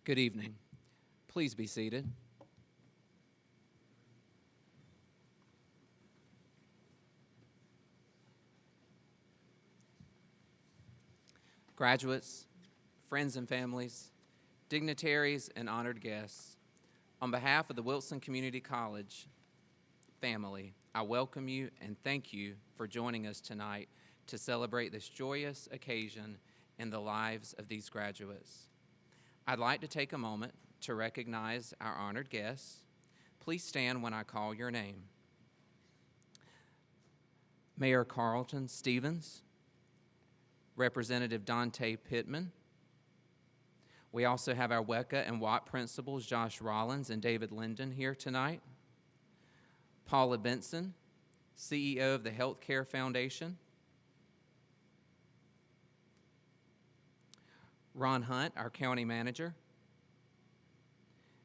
Good evening. Please be seated. Graduates, friends and families, dignitaries, and honored guests, on behalf of the Wilson Community College family, I welcome you and thank you for joining us tonight to celebrate this joyous occasion in the lives of these graduates. I'd like to take a moment to recognize our honored guests. Please stand when I call your name. Mayor Carlton Stevens, Representative Dante Pittman. We also have our WECA and WAT principals, Josh Rollins and David Linden, here tonight. Paula Benson, CEO of the Healthcare Foundation. Ron Hunt, our county manager.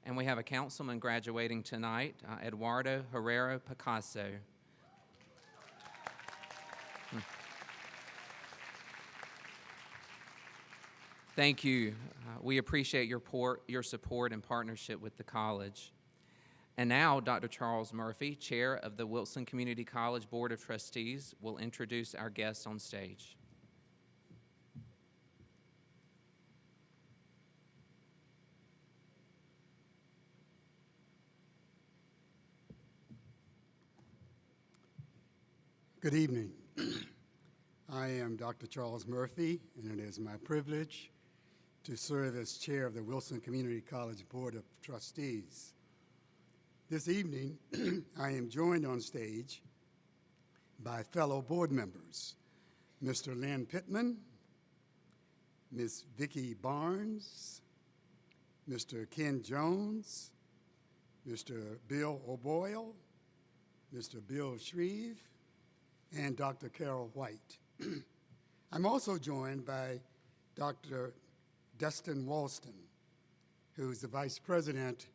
And we have a councilman graduating tonight, Eduardo Herrera Picasso. Thank you. We appreciate your support and partnership with the college. And now, Dr. Charles Murphy, Chair of the Wilson Community College Board of Trustees, will introduce our guests on stage. Good evening. I am Dr. Charles Murphy, and it is my privilege to serve as chair of the Wilson Community College Board of Trustees. This evening, I am joined on stage by fellow board members, Mr. Lynn Pittman, Ms. Vicki Barnes, Mr. Ken Jones, Mr. Bill O'Boyle, Mr. Bill Shreve, and Dr. Carol White. I'm also joined by Dr. Dustin Walston, who's the Vice President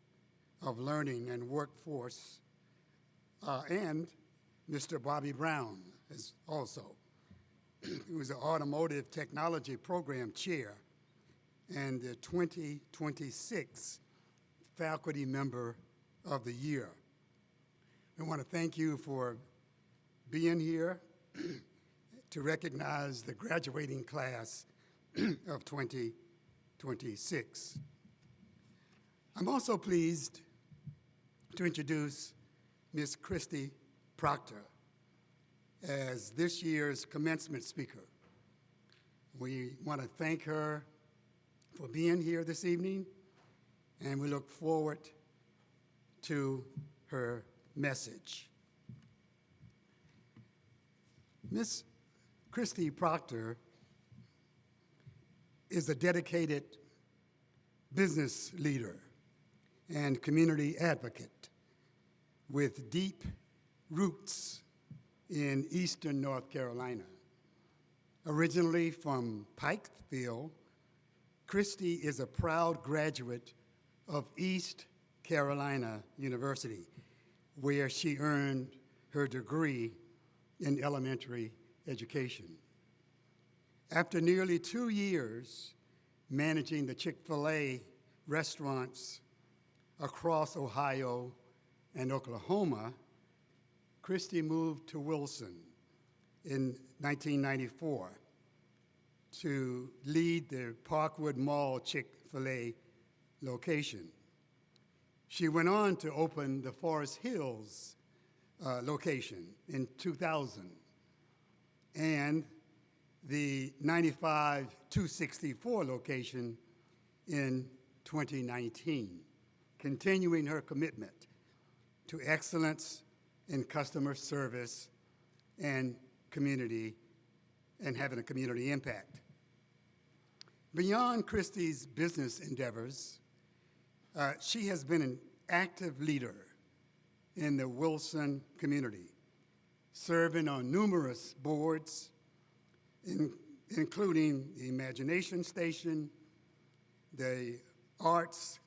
of Learning and Workforce, and Mr. Bobby Brown is also, who's the Automotive Technology Program Chair and the 2026 Faculty Member of the Year. I want to thank you for being here to recognize the graduating class of 2026. I'm also pleased to introduce Ms. Christy Proctor as this year's commencement speaker. We want to thank her for being here this evening, and we look forward to her message. Ms. Christy Proctor is a dedicated business leader and community advocate with deep roots in Eastern North Carolina. Originally from Pikeville, Christy is a proud graduate of East Carolina University, where she earned her degree in elementary education. After nearly 2 years managing the Chick-fil-A restaurants across Ohio and Oklahoma, Christy moved to Wilson in 1994 to lead the Parkwood Mall Chick-fil-A location. She went on to open the Forest Hills location in 2000 and the 95-264 location in 2019, continuing her commitment to excellence in customer service and community and having a community impact. Beyond Christy's business endeavors, she has been an active leader in the Wilson community, serving on numerous boards, including the Imagination Station, the Arts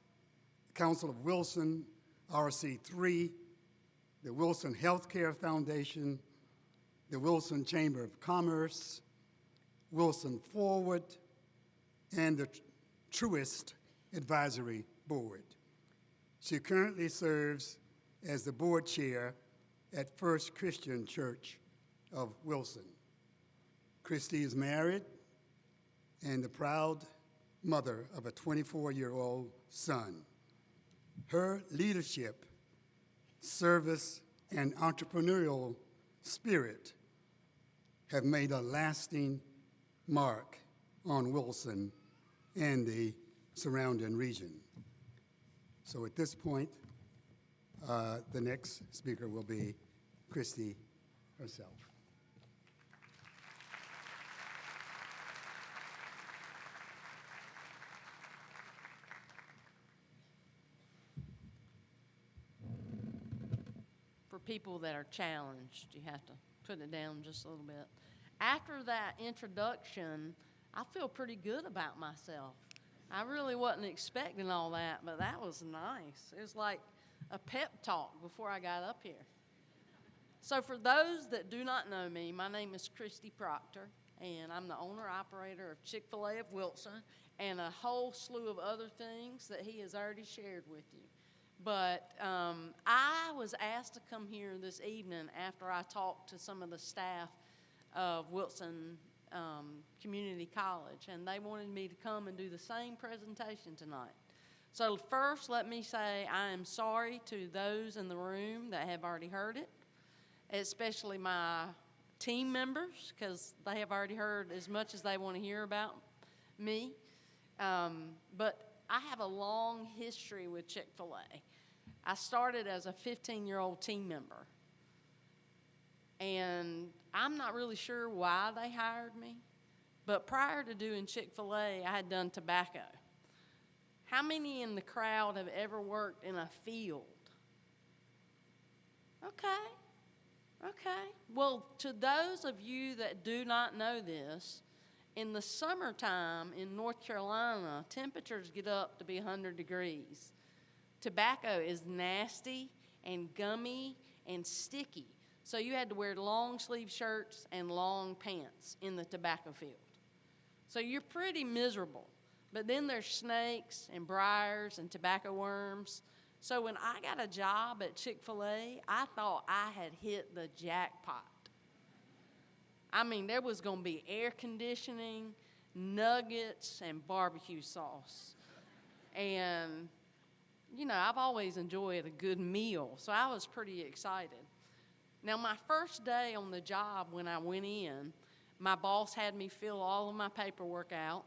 Council of Wilson, RC3, the Wilson Healthcare Foundation, the Wilson Chamber of Commerce, Wilson Forward, and the Truist Advisory Board. She currently serves as the board chair at First Christian Church of Wilson. Christy is married and the proud mother of a 24-year-old son. Her leadership, service, and entrepreneurial spirit have made a lasting mark on Wilson and the surrounding region. So at this point, the next speaker will be Christy herself. For people that are challenged, you have to put it down just a little bit. After that introduction, I feel pretty good about myself. I really wasn't expecting all that, but that was nice. It was like a pep talk before I got up here. So for those that do not know me, my name is Christy Proctor, and I'm the owner-operator of Chick-fil-A of Wilson and a whole slew of other things that he has already shared with you. But I was asked to come here this evening after I talked to some of the staff of Wilson Community College, and they wanted me to come and do the same presentation tonight. So first, let me say I am sorry to those in the room that have already heard it, especially my team members, because they have already heard as much as they want to hear about me. But I have a long history with Chick-fil-A. I started as a 15-year-old team member, and I'm not really sure why they hired me, but prior to doing Chick-fil-A, I had done tobacco. How many in the crowd have ever worked in a field? Okay. Well, to those of you that do not know this, in the summertime in North Carolina, temperatures get up to be 100 degrees. Tobacco is nasty and gummy and sticky, so you had to wear long sleeve shirts and long pants in the tobacco field. So you're pretty miserable. But then there's snakes and briars and tobacco worms. So when I got a job at Chick-fil-A, I thought I had hit the jackpot. I mean, there was going to be air conditioning, nuggets, and barbecue sauce. And, you know, I've always enjoyed a good meal, so I was pretty excited. Now, my first day on the job when I went in, my boss had me fill all of my paperwork out,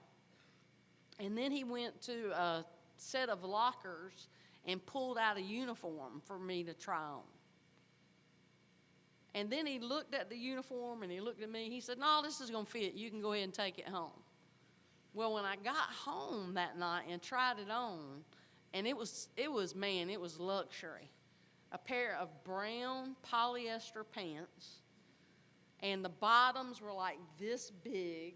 and then he went to a set of lockers and pulled out a uniform for me to try on. And then he looked at the uniform and he looked at me. He said, "No, this is going to fit. You can go ahead and take it home." Well, when I got home that night and tried it on, and it was luxury. A pair of brown polyester pants, and the bottoms were like this big,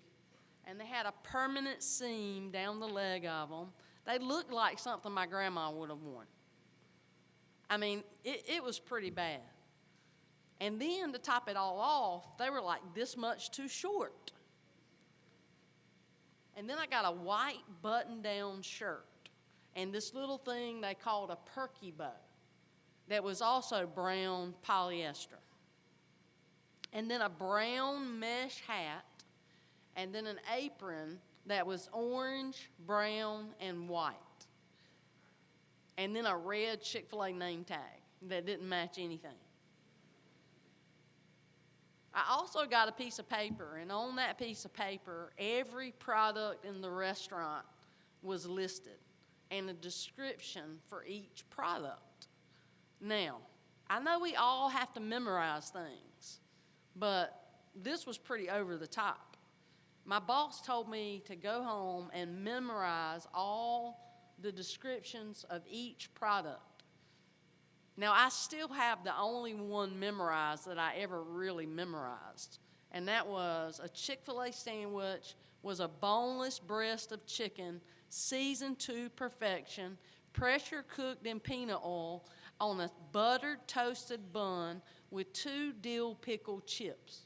and they had a permanent seam down the leg of them. They looked like something my grandma would have worn. I mean, it was pretty bad. And then to top it all off, they were like this much too short. And then I got a white button-down shirt and this little thing they called a perky bow that was also brown polyester. And then a brown mesh hat, and then an apron that was orange, brown, and white. And then a red Chick-fil-A name tag that didn't match anything. I also got a piece of paper, and on that piece of paper, every product in the restaurant was listed and a description for each product. Now, I know we all have to memorize things, but this was pretty over the top. My boss told me to go home and memorize all the descriptions of each product. Now, I still have the only one memorized that I ever really memorized, and that was a Chick-fil-A sandwich was a boneless breast of chicken, seasoned to perfection, pressure cooked in peanut oil on a buttered toasted bun with 2 dill pickle chips.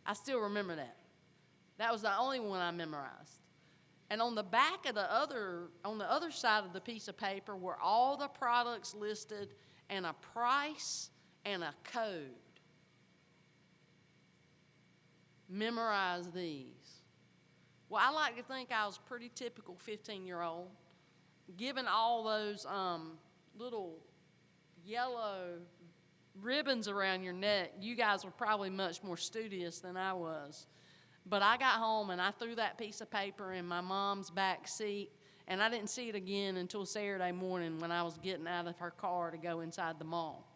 I still remember that. That was the only one I memorized. And on the back of on the other side of the piece of paper were all the products listed and a price and a code. Memorize these. Well, I like to think I was a pretty typical 15-year-old. Given all those little yellow ribbons around your neck, you guys were probably much more studious than I was. But I got home and I threw that piece of paper in my mom's back seat, and I didn't see it again until Saturday morning when I was getting out of her car to go inside the mall.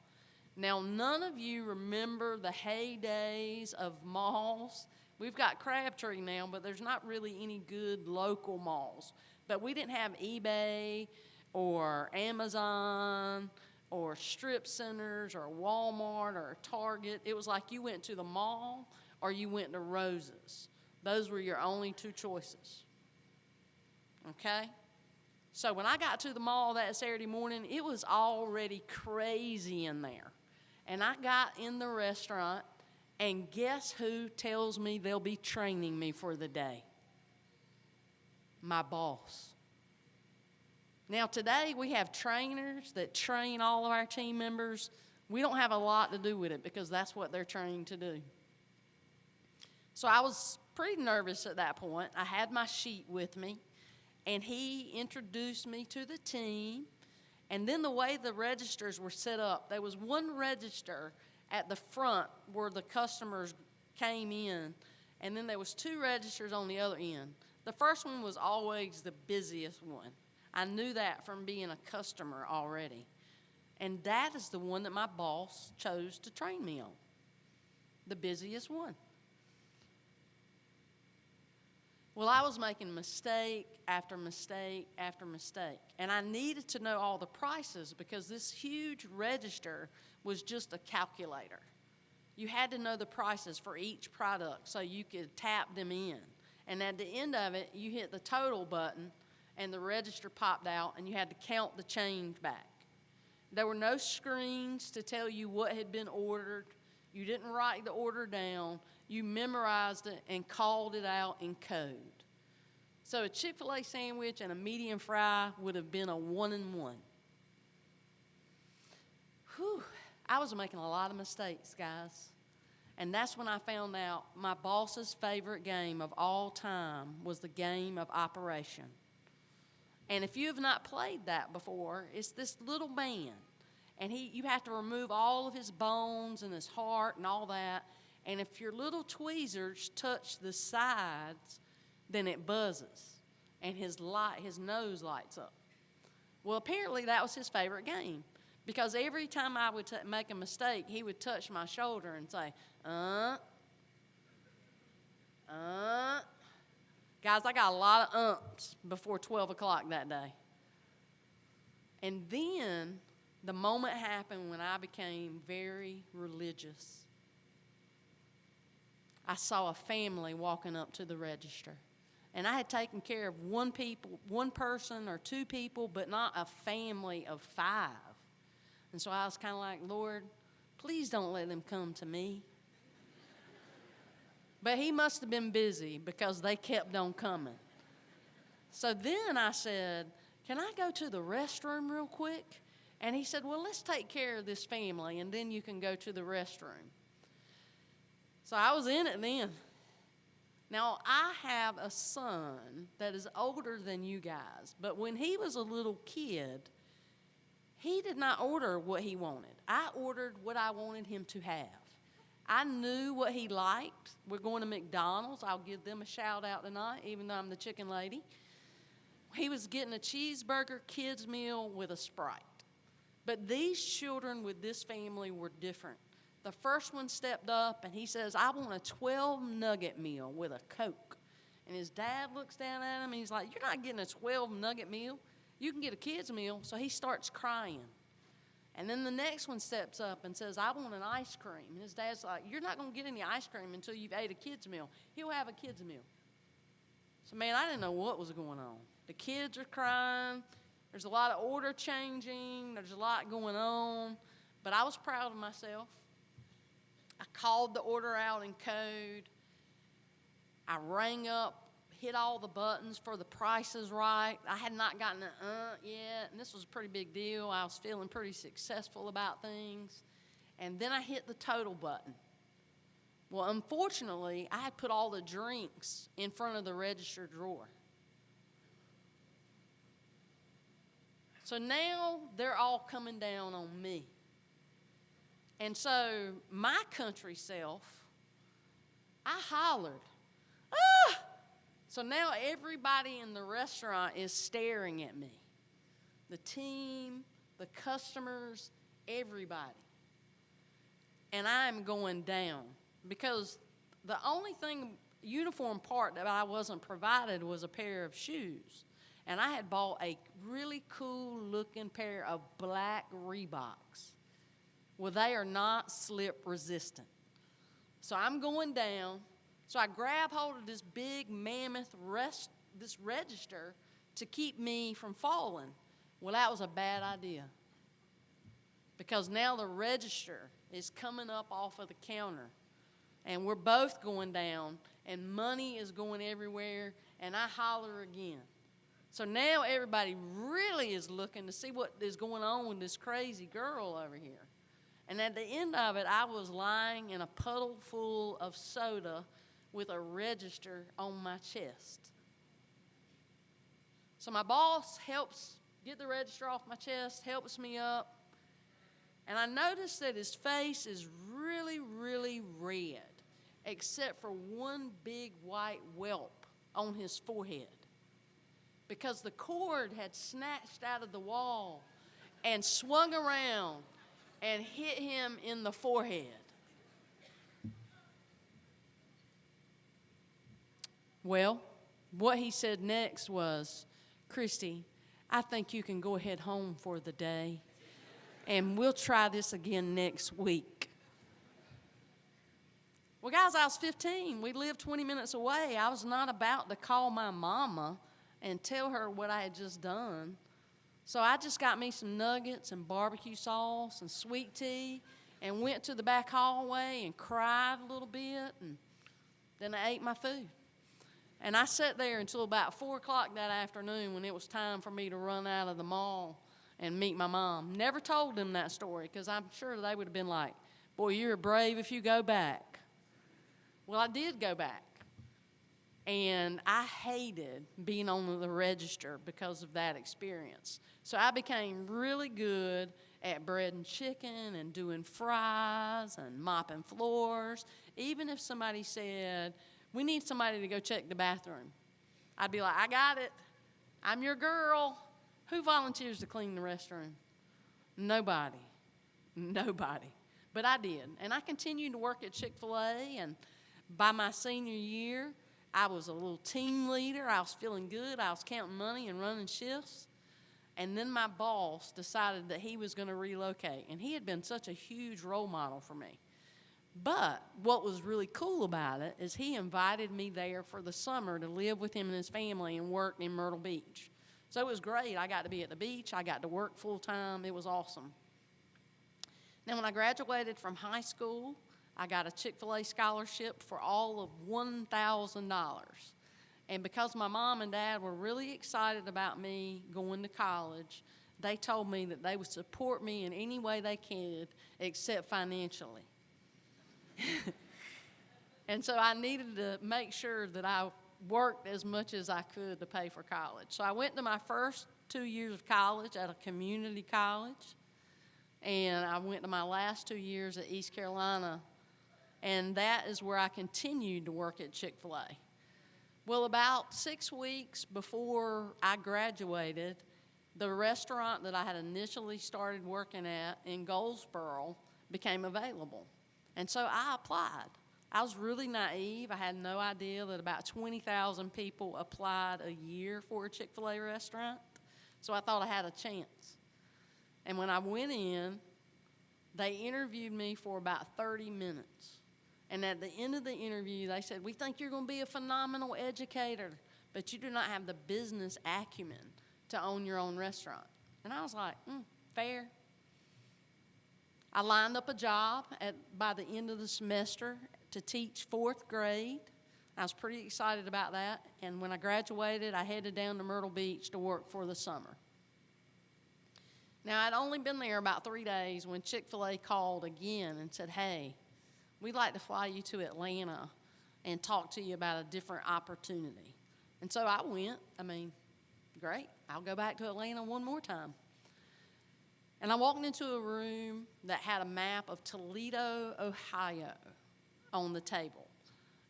Now, none of you remember the heydays of malls. We've got Crabtree now, but there's not really any good local malls. But we didn't have eBay or Amazon or strip centers or Walmart or Target. It was like you went to the mall or you went to Rose's. Those were your only two choices. Okay? So when I got to the mall that Saturday morning, it was already crazy in there. And I got in the restaurant, and guess who tells me they'll be training me for the day? My boss. Now today we have trainers that train all of our team members. We don't have a lot to do with it because that's what they're trained to do. So I was pretty nervous at that point. I had my sheet with me, and he introduced me to the team. And then the way the registers were set up, there was one register at the front where the customers came in, and then there was two registers on the other end. The first one was always the busiest one. I knew that from being a customer already. And that is the one that my boss chose to train me on, the busiest one. Well, I was making mistake after mistake after mistake, and I needed to know all the prices because this huge register was just a calculator. You had to know the prices for each product so you could tap them in. And at the end of it, you hit the total button, and the register popped out, and you had to count the change back. There were no screens to tell you what had been ordered. You didn't write the order down. You memorized it and called it out in code. So a Chick-fil-A sandwich and a medium fry would have been a 1-and-1. Whew, I was making a lot of mistakes, guys. And that's when I found out my boss's favorite game of all time was the game of Operation. And if you have not played that before, it's this little man. And you have to remove all of his bones and his heart and all that. And if your little tweezers touch the sides, then it buzzes. And his nose lights up. Well, apparently that was his favorite game. Because every time I would make a mistake, he would touch my shoulder and say, Guys, I got a lot of before 12 o'clock that day. And then the moment happened when I became very religious. I saw a family walking up to the register. And I had taken care of one person or two people, but not a family of 5. And so I was kind of like, Lord, please don't let them come to me. But he must have been busy because they kept on coming. So then I said, can I go to the restroom real quick? And he said, well, let's take care of this family, and then you can go to the restroom. So I was in it then. Now, I have a son that is older than you guys, but when he was a little kid, he did not order what he wanted. I ordered what I wanted him to have. I knew what he liked. We're going to McDonald's. I'll give them a shout out tonight, even though I'm the chicken lady. He was getting a cheeseburger kids meal with a Sprite. But these children with this family were different. The first one stepped up and he says, I want a 12-nugget meal with a Coke. And his dad looks down at him and he's like, you're not getting a 12-nugget meal. You can get a kid's meal. So he starts crying. And then the next one steps up and says, I want an ice cream. And his dad's like, you're not going to get any ice cream until you've ate a kid's meal. He'll have a kid's meal. So, man, I didn't know what was going on. The kids are crying. There's a lot of order changing. There's a lot going on. But I was proud of myself. I called the order out in code. I rang up hit all the buttons for the prices right. I had not gotten an yet, and this was a pretty big deal. I was feeling pretty successful about things. And then I hit the total button. Well, unfortunately, I had put all the drinks in front of the register drawer. So now they're all coming down on me. And so my country self, I hollered, "Ah!" So now everybody in the restaurant is staring at me. The team, the customers, everybody. And I'm going down because the only uniform part that I wasn't provided was a pair of shoes. And I had bought a really cool looking pair of black Reeboks. Well, they are not slip resistant. So I'm going down. So I grab hold of this big mammoth this register to keep me from falling. Well, that was a bad idea. Because now the register is coming up off of the counter. And we're both going down. And money is going everywhere. And I holler again. So now everybody really is looking to see what is going on with this crazy girl over here. And at the end of it, I was lying in a puddle full of soda with a register on my chest. So my boss helps get the register off my chest, helps me up. And I noticed that his face is really, really red, except for one big white whelp on his forehead. Because the cord had snatched out of the wall and swung around and hit him in the forehead. Well, what he said next was, "Christy, I think you can go ahead home for the day, and we'll try this again next week." Well, guys, I was 15. We lived 20 minutes away. I was not about to call my mama and tell her what I had just done. So I just got me some nuggets and barbecue sauce and sweet tea and went to the back hallway and cried a little bit, and then I ate my food. And I sat there until about 4 o'clock that afternoon when it was time for me to run out of the mall and meet my mom. Never told them that story because I'm sure they would have been like, "Boy, you're brave if you go back." Well, I did go back. And I hated being on the register because of that experience. So I became really good at bread and chicken and doing fries and mopping floors. Even if somebody said, "We need somebody to go check the bathroom," I'd be like, "I got it. I'm your girl. Who volunteers to clean the restroom?" Nobody. Nobody. But I did. And I continued to work at Chick-fil-A, and by my senior year, I was a little team leader. I was feeling good. I was counting money and running shifts. And then my boss decided that he was going to relocate. And he had been such a huge role model for me. But what was really cool about it is he invited me there for the summer to live with him and his family and work in Myrtle Beach. So it was great. I got to be at the beach. I got to work full time. It was awesome. Now, when I graduated from high school, I got a Chick-fil-A scholarship for all of $1,000. And because my mom and dad were really excited about me going to college, they told me that they would support me in any way they could except financially. And so I needed to make sure that I worked as much as I could to pay for college. So I went to my first 2 years of college at a community college, and I went to my last 2 years at East Carolina. And that is where I continued to work at Chick-fil-A. Well, about 6 weeks before I graduated, the restaurant that I had initially started working at in Goldsboro became available. And so I applied. I was really naive. I had no idea that about 20,000 people applied a year for a Chick-fil-A restaurant. So I thought I had a chance. And when I went in, they interviewed me for about 30 minutes. And at the end of the interview, they said, "We think you're going to be a phenomenal educator, but you do not have the business acumen to own your own restaurant." And I was like, fair. I lined up a job by the end of the semester to teach 4th grade I was pretty excited about that. And when I graduated, I headed down to Myrtle Beach to work for the summer. Now, I'd only been there about 3 days when Chick-fil-A called again and said, hey, we'd like to fly you to Atlanta and talk to you about a different opportunity. And so I went. I mean, great. I'll go back to Atlanta one more time. And I walked into a room that had a map of Toledo, Ohio on the table.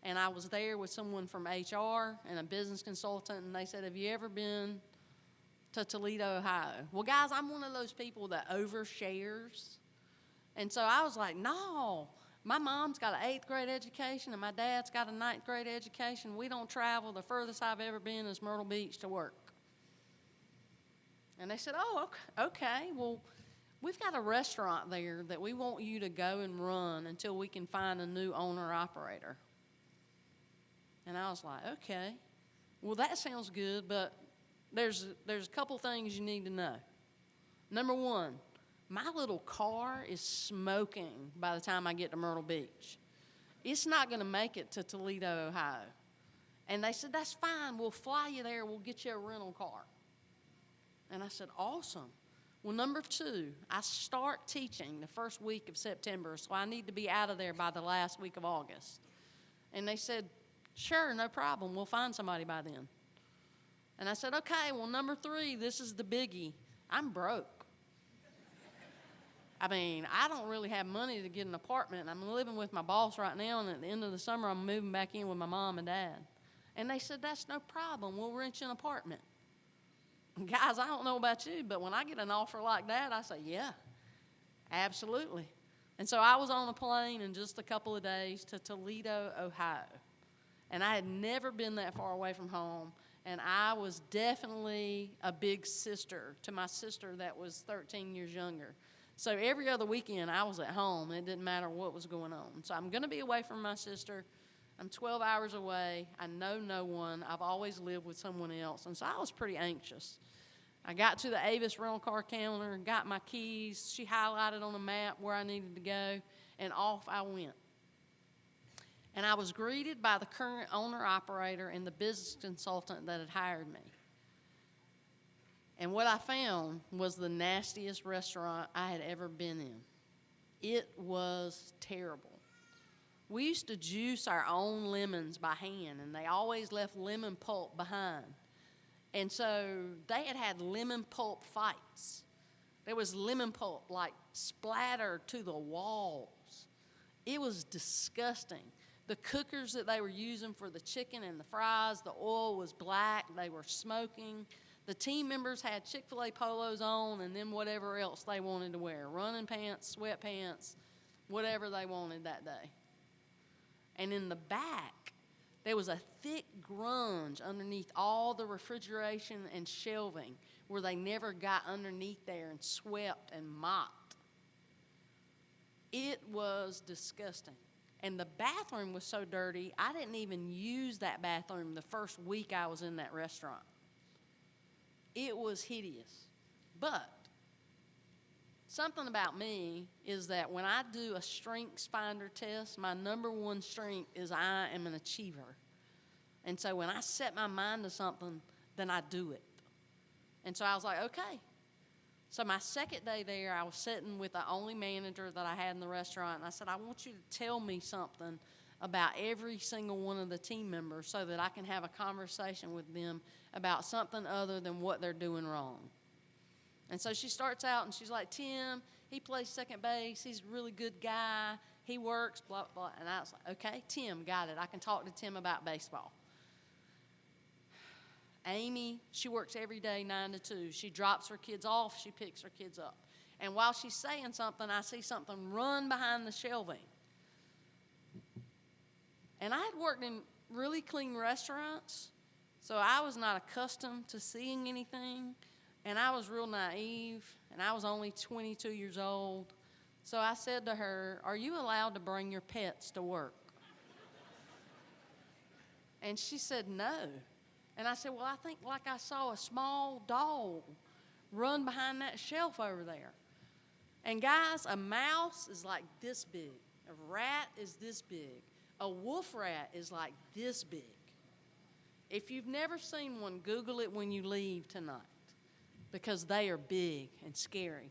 And I was there with someone from HR and a business consultant, and they said, have you ever been to Toledo, Ohio? Well, guys, I'm one of those people that overshares. And so I was like, no. My mom's got an 8th grade education, and my dad's got a 9th grade education. We don't travel. The furthest I've ever been is Myrtle Beach to work. And they said, oh, okay. Well, we've got a restaurant there that we want you to go and run until we can find a new owner-operator. And I was like, okay. Well, that sounds good, but there's a couple things you need to know. Number one, my little car is smoking by the time I get to Myrtle Beach. It's not going to make it to Toledo, Ohio. And they said, that's fine. We'll fly you there. We'll get you a rental car. And I said, awesome. Well, number two, I start teaching the first week of September, so I need to be out of there by the last week of August. And they said, sure, no problem. We'll find somebody by then. And I said, okay, well, number three, this is the biggie. I'm broke. I mean, I don't really have money to get an apartment. I'm living with my boss right now, and at the end of the summer, I'm moving back in with my mom and dad. And they said, that's no problem. We'll rent you an apartment. Guys, I don't know about you, but when I get an offer like that, I say, yeah, absolutely. And so I was on a plane in just a couple of days to Toledo, Ohio. And I had never been that far away from home, and I was definitely a big sister to my sister that was 13 years younger. So every other weekend, I was at home. It didn't matter what was going on. So I'm going to be away from my sister. I'm 12 hours away. I know no one. I've always lived with someone else. And so I was pretty anxious. I got to the Avis rental car counter, got my keys. She highlighted on a map where I needed to go, and off I went. And I was greeted by the current owner-operator and the business consultant that had hired me. And what I found was the nastiest restaurant I had ever been in. It was terrible. We used to juice our own lemons by hand, and they always left lemon pulp behind. And so they had lemon pulp fights. There was lemon pulp like splattered to the walls. It was disgusting. The cookers that they were using for the chicken and the fries, the oil was black. They were smoking. The team members had Chick-fil-A polos on and then whatever else they wanted to wear, running pants, sweatpants, whatever they wanted that day. And in the back, there was a thick grunge underneath all the refrigeration and shelving where they never got underneath there and swept and mopped. It was disgusting. And the bathroom was so dirty, I didn't even use that bathroom the first week I was in that restaurant. It was hideous. But something about me is that when I do a strengths finder test, my number one strength is I am an achiever. And so when I set my mind to something, then I do it. And so I was like, okay. So my second day there, I was sitting with the only manager that I had in the restaurant, and I said, I want you to tell me something about every single one of the team members so that I can have a conversation with them about something other than what they're doing wrong. And so she starts out, and she's like, Tim, he plays second base. He's a really good guy. He works, blah, blah. And I was like, okay, Tim, got it. I can talk to Tim about baseball. Amy, she works every day 9 to 2. She drops her kids off. She picks her kids up. And while she's saying something, I see something run behind the shelving. And I had worked in really clean restaurants, so I was not accustomed to seeing anything. And I was real naive, and I was only 22 years old. So I said to her, are you allowed to bring your pets to work? And she said, no. And I said, well, I think like I saw a small dog run behind that shelf over there. And guys, a mouse is like this big. A rat is this big. A wolf rat is like this big. If you've never seen one, Google it when you leave tonight, because they are big and scary.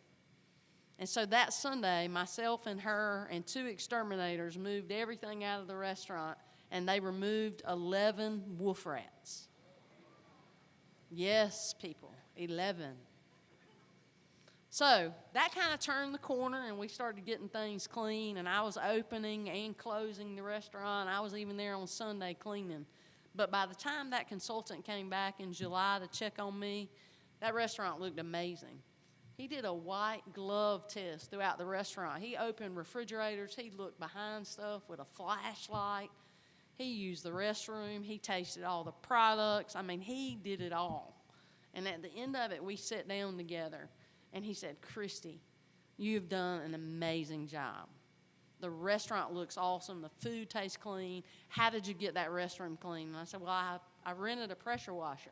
And so that Sunday, myself and her and 2 exterminators moved everything out of the restaurant, and they removed 11 wolf rats. Yes, people, 11. So that kind of turned the corner, and we started getting things clean, and I was opening and closing the restaurant. I was even there on Sunday cleaning. But by the time that consultant came back in July to check on me, that restaurant looked amazing. He did a white glove test throughout the restaurant. He opened refrigerators. He looked behind stuff with a flashlight. He used the restroom. He tasted all the products. I mean, he did it all. And at the end of it, we sat down together, and he said, "Christy, you've done an amazing job. The restaurant looks awesome. The food tastes clean. How did you get that restroom clean?" And I said, "Well, I rented a pressure washer.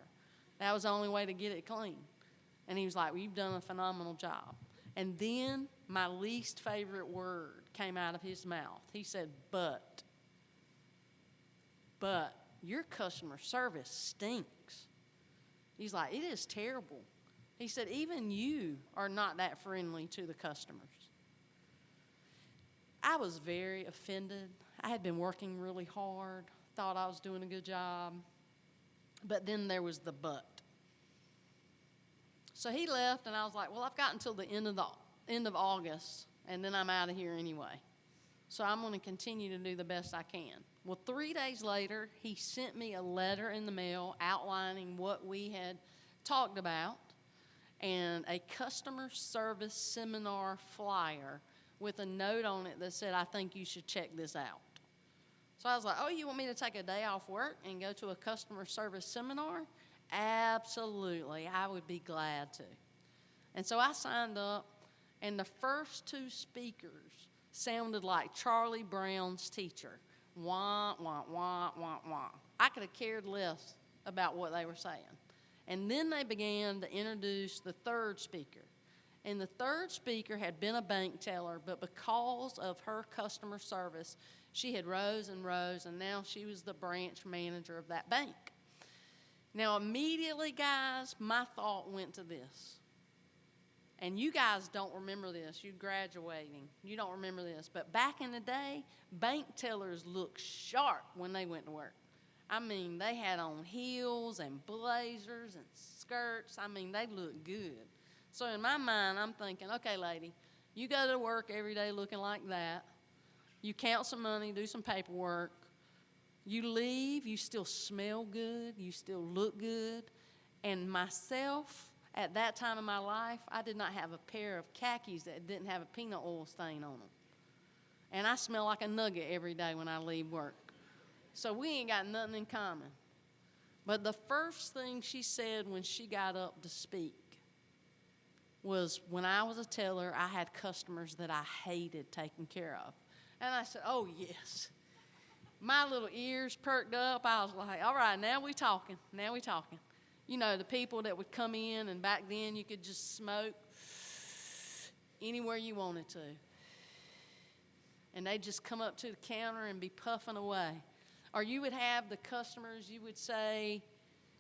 That was the only way to get it clean." And he was like, "Well, you've done a phenomenal job." And then my least favorite word came out of his mouth. He said, but your customer service stinks." He's like, "It is terrible." He said, "Even you are not that friendly to the customers." I was very offended. I had been working really hard, thought I was doing a good job. But then there was the but. So he left, and I was like, "Well, I've got until the end of August, and then I'm out of here anyway. So I'm going to continue to do the best I can." Well, 3 days later, he sent me a letter in the mail outlining what we had talked about and a customer service seminar flyer with a note on it that said, "I think you should check this out." So I was like, "Oh, you want me to take a day off work and go to a customer service seminar?" Absolutely, I would be glad to. And so I signed up, and the first 2 speakers sounded like Charlie Brown's teacher. Wah, wah, wah, wah, wah. I could have cared less about what they were saying. And then they began to introduce the 3rd speaker. And the 3rd speaker had been a bank teller, but because of her customer service, she had rose and rose, and now she was the branch manager of that bank. Now, immediately, guys, my thought went to this. And you guys don't remember this. You're graduating. You don't remember this. But back in the day, bank tellers looked sharp when they went to work. I mean, they had on heels and blazers and skirts. I mean, they looked good. So in my mind, I'm thinking, okay, lady, you go to work every day looking like that. You count some money, do some paperwork. You leave, you still smell good, you still look good. And myself, at that time in my life, I did not have a pair of khakis that didn't have a peanut oil stain on them. And I smell like a nugget every day when I leave work. So we ain't got nothing in common. But the first thing she said when she got up to speak was, when I was a teller, I had customers that I hated taking care of. And I said, "Oh, yes." My little ears perked up. I was like, "All right, now we talking. Now we talking." You know, the people that would come in, and back then you could just smoke anywhere you wanted to. And they'd just come up to the counter and be puffing away. Or you would have the customers, you would say,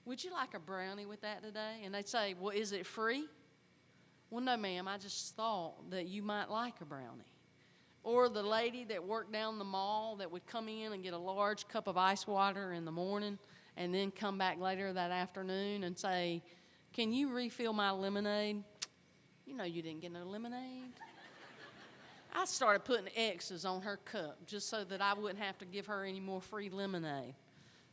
"Would you like a brownie with that today?" And they'd say, "Well, is it free?" "Well, no, ma'am, I just thought that you might like a brownie." Or the lady that worked down the mall that would come in and get a large cup of ice water in the morning and then come back later that afternoon and say, "Can you refill my lemonade?" "You know you didn't get no lemonade." I started putting X's on her cup just so that I wouldn't have to give her any more free lemonade.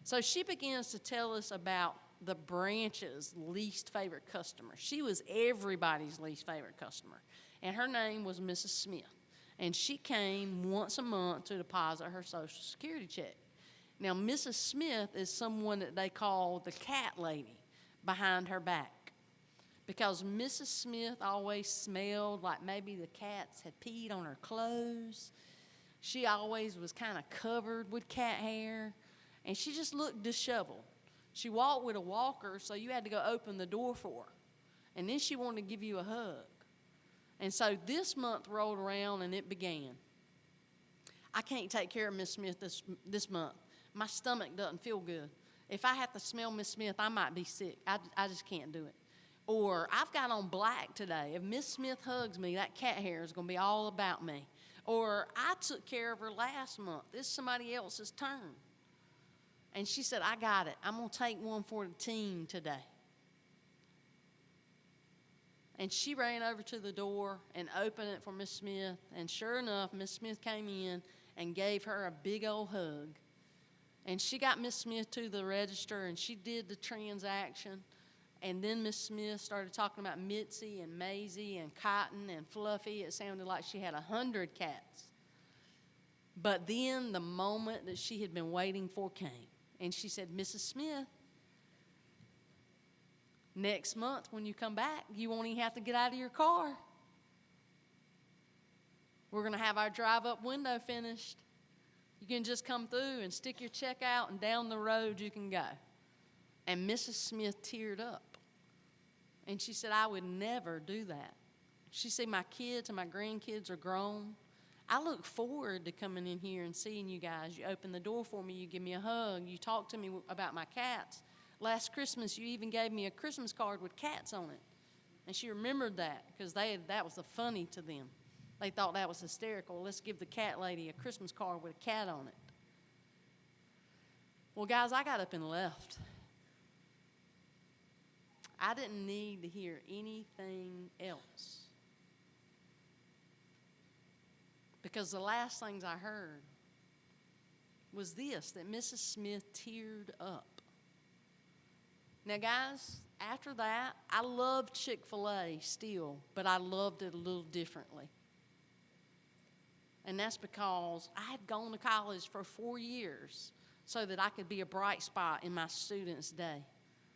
So she begins to tell us about the branch's least favorite customer. She was everybody's least favorite customer. And her name was Mrs. Smith. And she came once a month to deposit her Social Security check. Now, Mrs. Smith is someone that they call the cat lady behind her back, because Mrs. Smith always smelled like maybe the cats had peed on her clothes. She always was kind of covered with cat hair, and she just looked disheveled. She walked with a walker, so you had to go open the door for her. And then she wanted to give you a hug. And so this month rolled around, and it began. I can't take care of Miss Smith this month. My stomach doesn't feel good. If I have to smell Miss Smith, I might be sick. I just can't do it. Or I've got on black today. If Miss Smith hugs me, that cat hair is going to be all about me. Or I took care of her last month. This is somebody else's turn. And she said, I got it. I'm going to take one for the team today. And she ran over to the door and opened it for Miss Smith. And sure enough, Miss Smith came in and gave her a big old hug. And she got Miss Smith to the register, and she did the transaction. And then Miss Smith started talking about Mitzi and Maisie and Cotton and Fluffy. It sounded like she had 100 cats. But then the moment that she had been waiting for came. And she said, Mrs. Smith, next month when you come back, you won't even have to get out of your car. We're going to have our drive-up window finished. You can just come through and stick your check out, and down the road you can go. And Mrs. Smith teared up. And she said, I would never do that. She said, my kids and my grandkids are grown. I look forward to coming in here and seeing you guys. You open the door for me. You give me a hug. You talk to me about my cats. Last Christmas, you even gave me a Christmas card with cats on it. And she remembered that because that was funny to them. They thought that was hysterical. Let's give the cat lady a Christmas card with a cat on it. Well, guys, I got up and left. I didn't need to hear anything else. Because the last things I heard was this, that Mrs. Smith teared up. Now, guys, after that, I loved Chick-fil-A still, but I loved it a little differently. And that's because I had gone to college for 4 years so that I could be a bright spot in my students' day,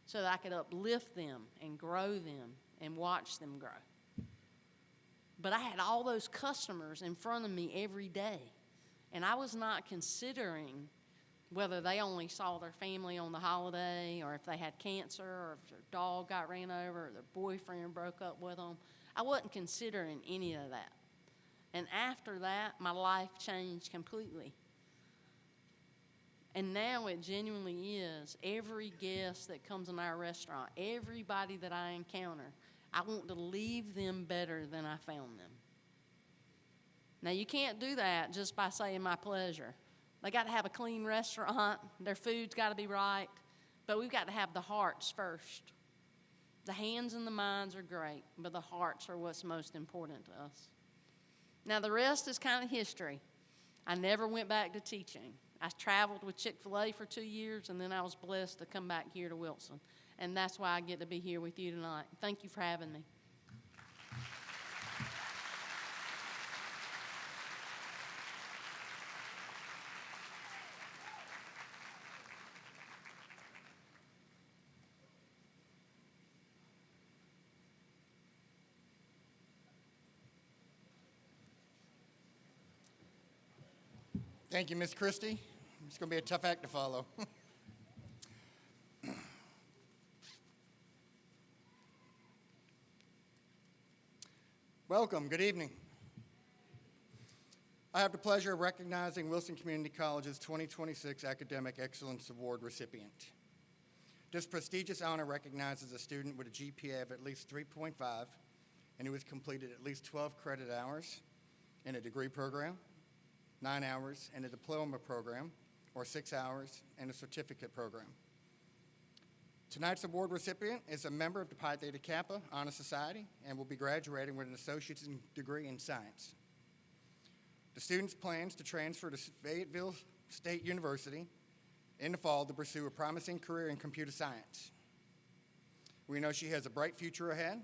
so that I could uplift them and grow them and watch them grow. But I had all those customers in front of me every day, and I was not considering whether they only saw their family on the holiday, or if they had cancer, or if their dog got ran over, or their boyfriend broke up with them. I wasn't considering any of that. And after that, my life changed completely. And now it genuinely is. Every guest that comes in our restaurant, everybody that I encounter, I want to leave them better than I found them. Now, you can't do that just by saying my pleasure. They got to have a clean restaurant. Their food's got to be right. But we've got to have the hearts first. The hands and the minds are great, but the hearts are what's most important to us. Now, the rest is kind of history. I never went back to teaching. I traveled with Chick-fil-A for 2 years, and then I was blessed to come back here to Wilson. And that's why I get to be here with you tonight. Thank you for having me. Thank you, Miss Christie. It's going to be a tough act to follow. Welcome. Good evening. I have the pleasure of recognizing Wilson Community College's 2026 Academic Excellence Award recipient. This prestigious honor recognizes a student with a GPA of at least 3.5 and who has completed at least 12 credit hours in a degree program, 9 hours in a diploma program, or 6 hours in a certificate program. Tonight's award recipient is a member of the Pi Theta Kappa Honor Society and will be graduating with an associate's degree in science. The student's plans to transfer to Fayetteville State University in the fall to pursue a promising career in computer science. We know she has a bright future ahead.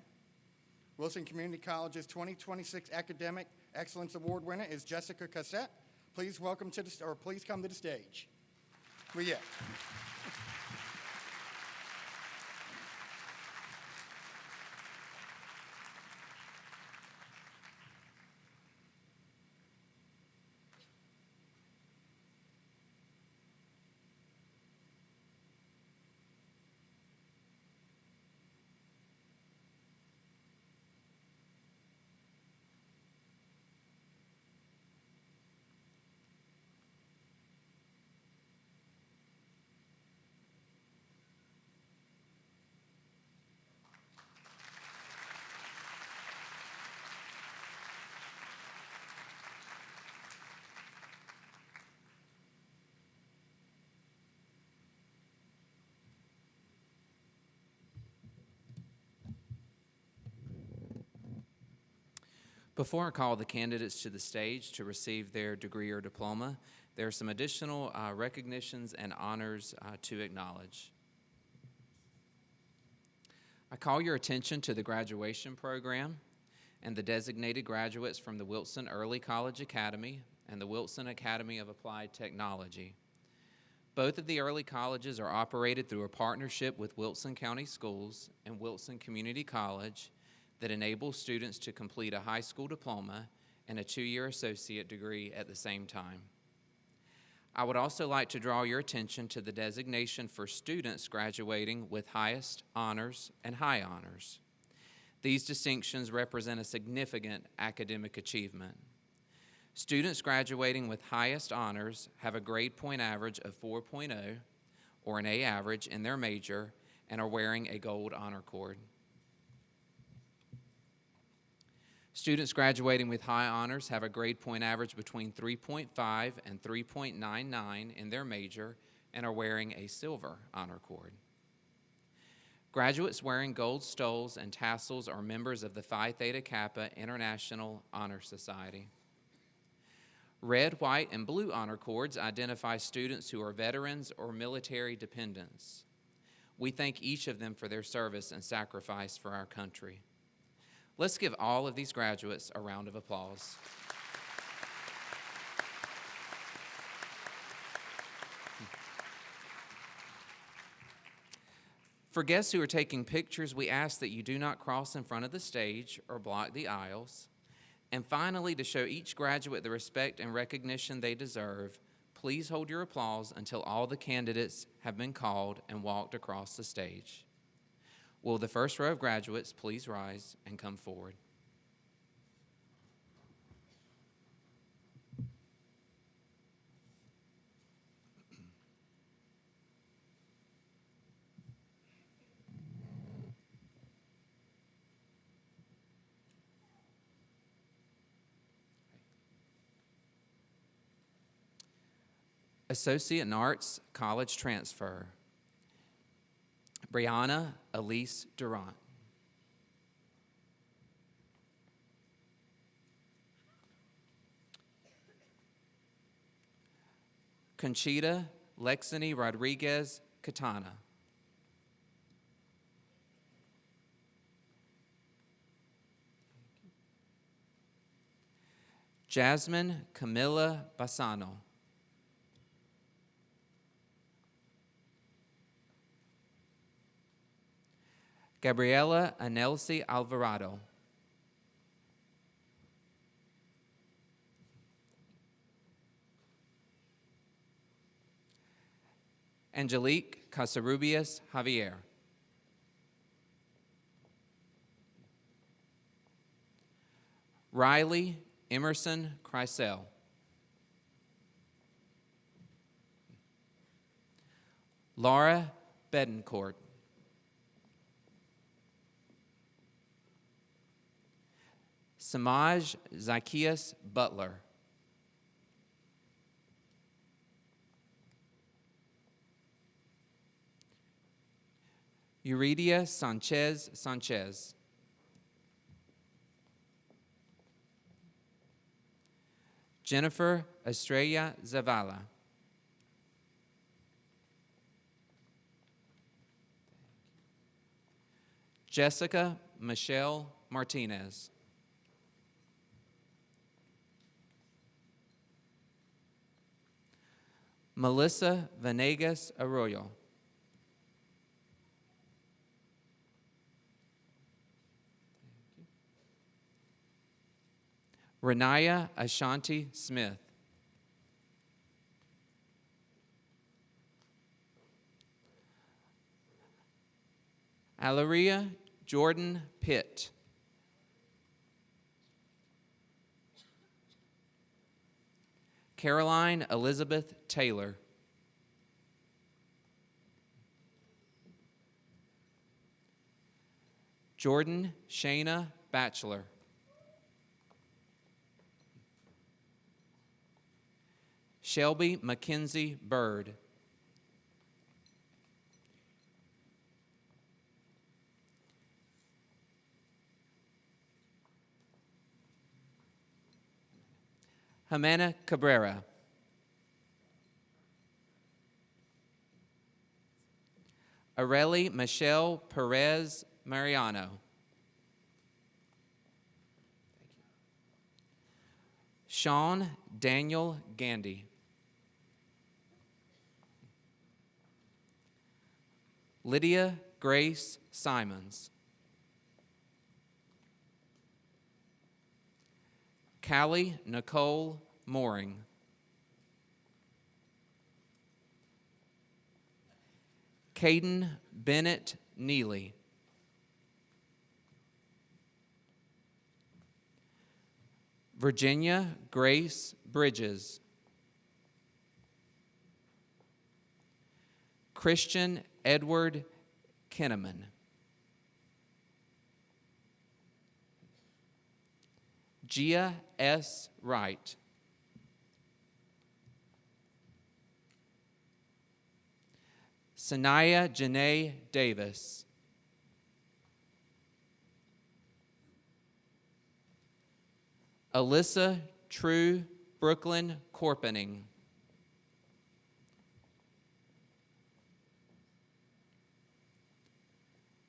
Wilson Community College's 2026 Academic Excellence Award winner is Jessica Cassette. Please come to the stage. Well, yeah. Before I call the candidates to the stage to receive their degree or diploma, there are some additional recognitions and honors to acknowledge. I call your attention to the graduation program and the designated graduates from the Wilson Early College Academy and the Wilson Academy of Applied Technology. Both of the early colleges are operated through a partnership with Wilson County Schools and Wilson Community College that enables students to complete a high school diploma and a 2-year associate degree at the same time. I would also like to draw your attention to the designation for students graduating with highest honors and high honors. These distinctions represent a significant academic achievement. Students graduating with highest honors have a grade point average of 4.0 or an A average in their major and are wearing a gold honor cord. Students graduating with high honors have a grade point average between 3.5 and 3.99 in their major and are wearing a silver honor cord. Graduates wearing gold stoles and tassels are members of the Phi Theta Kappa International Honor Society. Red, white, and blue honor cords identify students who are veterans or military dependents. We thank each of them for their service and sacrifice for our country. Let's give all of these graduates a round of applause. For guests who are taking pictures, we ask that you do not cross in front of the stage or block the aisles. And finally, to show each graduate the respect and recognition they deserve, please hold your applause until all the candidates have been called and walked across the stage. Will the first row of graduates please rise and come forward? Associate in Arts, college transfer, Brianna Elise Durant. Conchita Lexany Rodriguez Katana. Jasmine Camilla Bassano. Gabriela Anelsi Alvarado. Angelique Casarubias Javier. Riley Emerson Kreisel. Laura Bedencourt. Samaj Zacchaeus Butler. Euridia Sanchez Sanchez. Jennifer Estrella Zavala. Jessica Michelle Martinez. Melissa Venegas Arroyo. Renaya Ashanti Smith. Alaria Jordan Pitt. Caroline Elizabeth Taylor. Jordan Shayna Batchelor. Shelby Mackenzie Bird. Jimena Cabrera. Areli Michelle Perez Mariano. Sean Daniel Gandy. Lydia Grace Simons. Callie Nicole Mooring. Caden Bennett Neely. Virginia Grace Bridges. Christian Edward Kinnaman. Gia S. Wright. Sanaya Janae Davis. Alyssa True Brooklyn Corpening.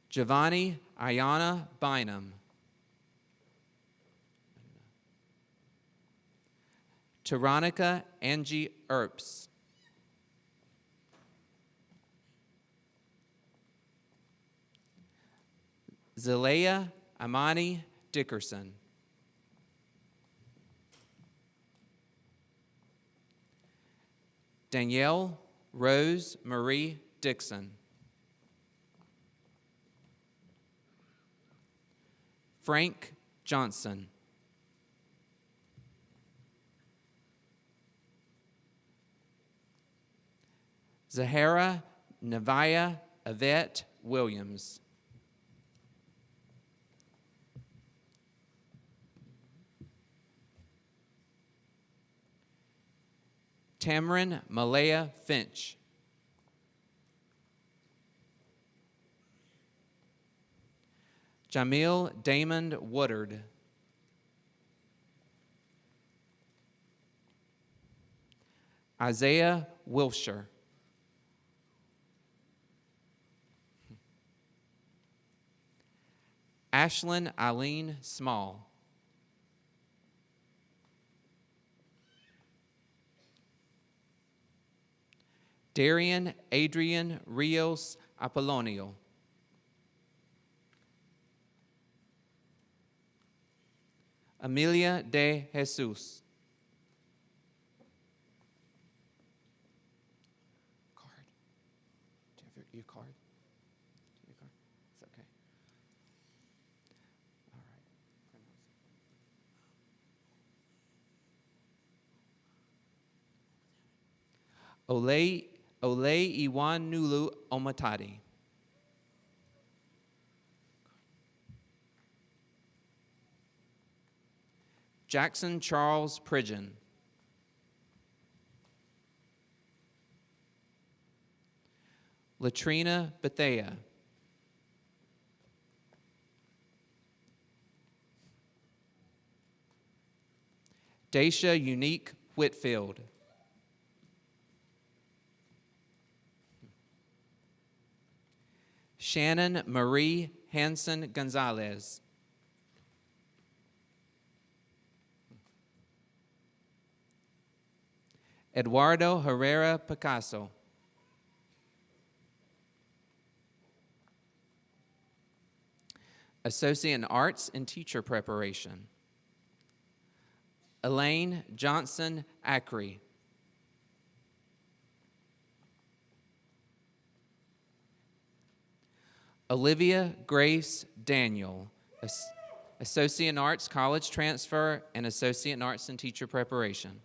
Giovanni Ayana Bynum. Taronica Angie Earps. Zalea Amani Dickerson. Danielle Rose Marie Dixon. Frank Johnson. Zahara Nevaeh Yvette Williams. Tamron Malaya Finch. Jamil Damon Woodard. Isaiah Wilshire. Ashlyn Eileen Small. Darian Adrian Rios Apollonio. Amelia de Jesus. Card. Do you have your card? Your card? It's okay. All right. Ole Iwanulu Omatadi. Jackson Charles Pridgeon. Latrina Bethea. Daisha Unique Whitfield. Shannon Marie Hanson Gonzalez. Eduardo Herrera Picasso. Associate in Arts and Teacher Preparation. Elaine Johnson Ackrey. Olivia Grace Daniel, Associate in Arts College Transfer and Associate in Arts and Teacher Preparation.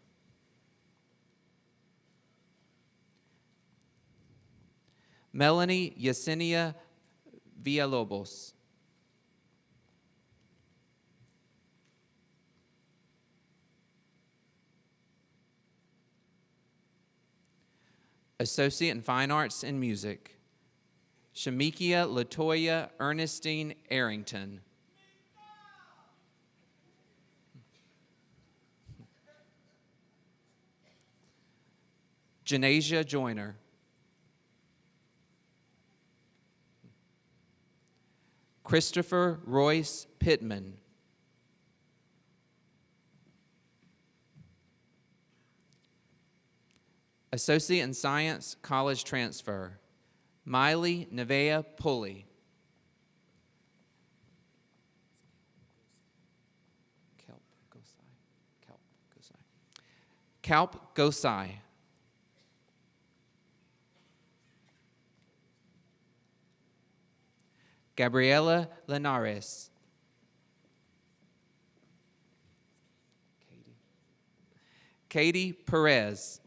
Melanie Yesenia Villalobos. Associate in Fine Arts and Music. Shamikia Latoya Ernestine Arrington. Janasia Joyner. Christopher Royce Pittman. Associate in Science, college transfer, Miley Nevea Pulley. Kalp Gosai. Gabriela Linares. Katie Perez.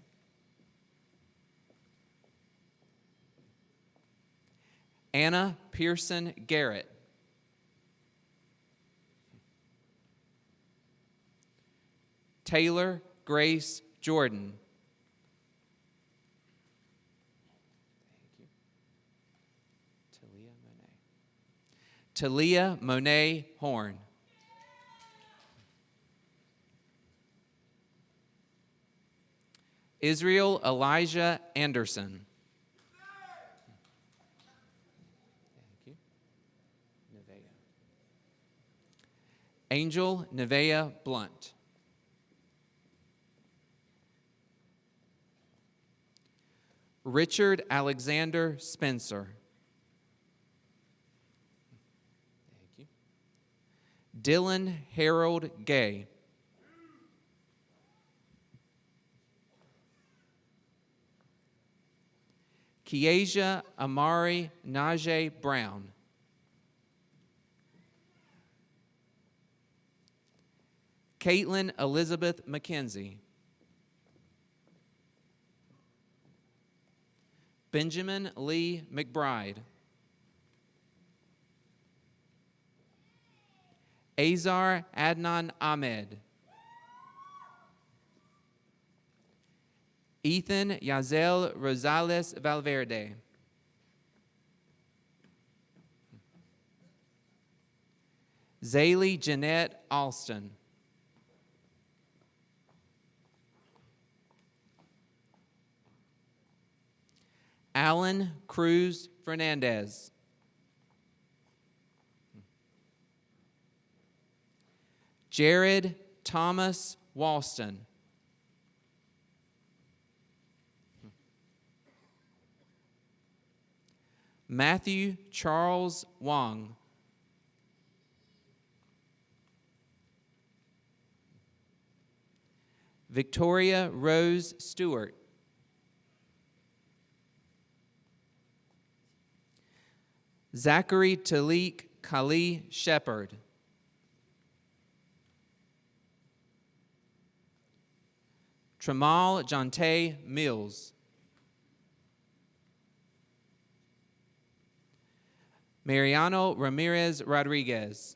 Anna Pearson Garrett. Taylor Grace Jordan. Talia Monet Horn. Israel Elijah Anderson. Thank you. Nevea. Angel Nevea Blunt. Richard Alexander Spencer. Thank you. Dylan Harold Gay. Kiesia Amari Najee Brown. Caitlin Elizabeth McKenzie. Benjamin Lee McBride. Azar Adnan Ahmed. Ethan Yazel Rosales Valverde. Zaylee Jeanette Alston. Alan Cruz Fernandez. Jared Thomas Walston. Matthew Charles Wong. Victoria Rose Stewart. Zachary Talik Kali Shepard. Tramal Jonte Mills. Mariano Ramirez Rodriguez.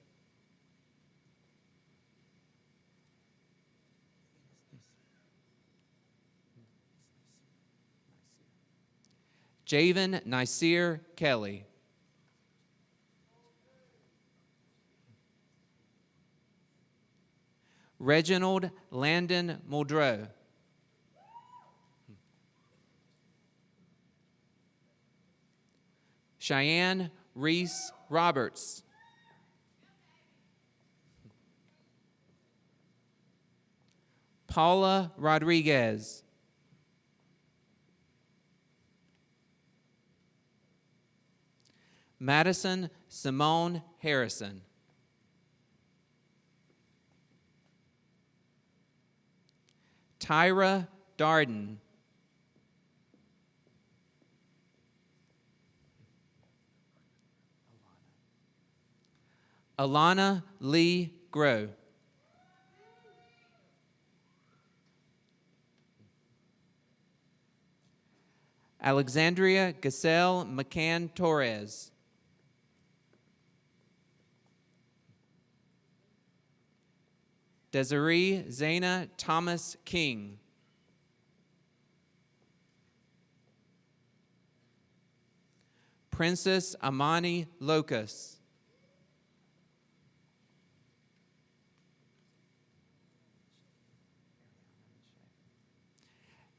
Javen Nasir Kelly. Reginald Landon Muldrow. Cheyenne Reese Roberts. Paula Rodriguez. Madison Simone Harrison. Tyra Darden. Alana Lee Grow. Alexandria Giselle McCann Torres. Desiree Zana Thomas King. Princess Amani Locus.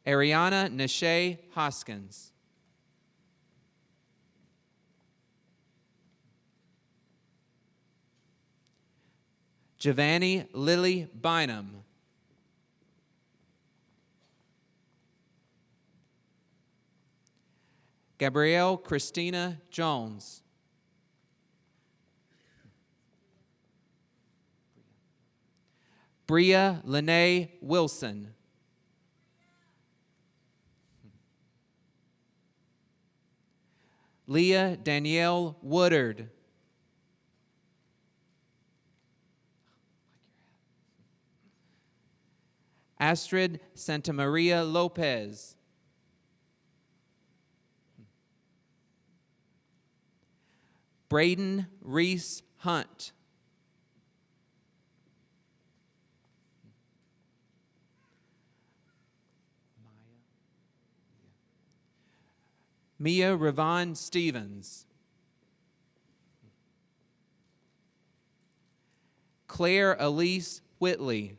Ariana Nashay Hoskins. Giovanni Lily Bynum. Gabrielle Christina Jones. Bria Lene Wilson. Leah Danielle Woodard. Astrid Santamaria Lopez. Braden Reese Hunt. Mia Ravon Stevens. Claire Elise Whitley.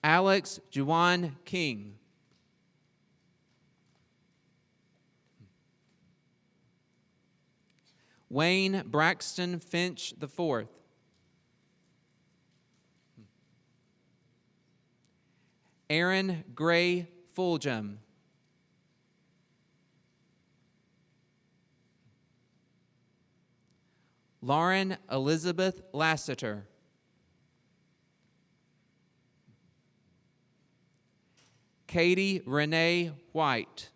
Alex Juwan King. Wayne Braxton Finch IV. Aaron Gray Fulgham. Lauren Elizabeth Lassiter. Katie Renee White.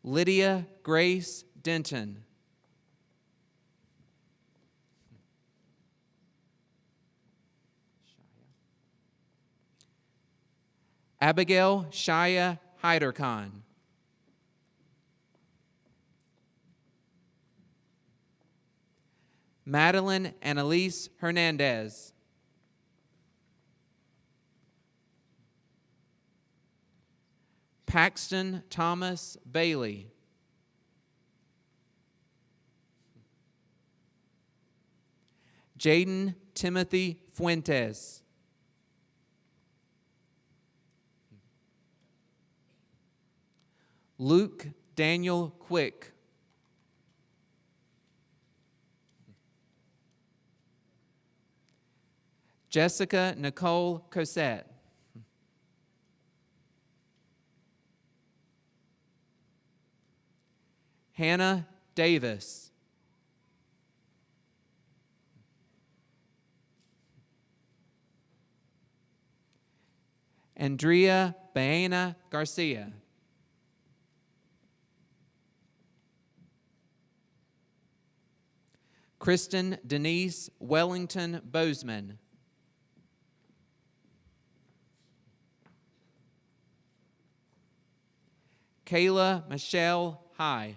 Lydia Grace Denton. Abigail Shaya Hyderkhan. Madeline Annalise Hernandez. Paxton Thomas Bailey. Jaden Timothy Fuentes. Luke Daniel Quick. Jessica Nicole Cosette. Hannah Davis. Andrea Baena Garcia. Kristen Denise Wellington Bozeman. Kayla Michelle High.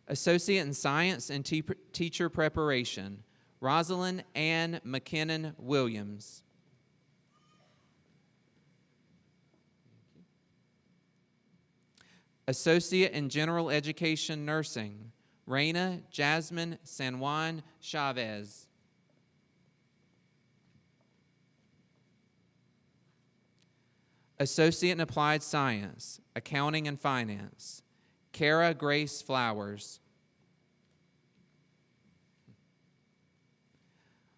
Associate in Science and Teacher Preparation, Rosalind Ann McKinnon Williams. Associate in General Education Nursing, Raina Jasmine San Juan Chavez. Associate in Applied Science, Accounting and Finance, Kara Grace Flowers.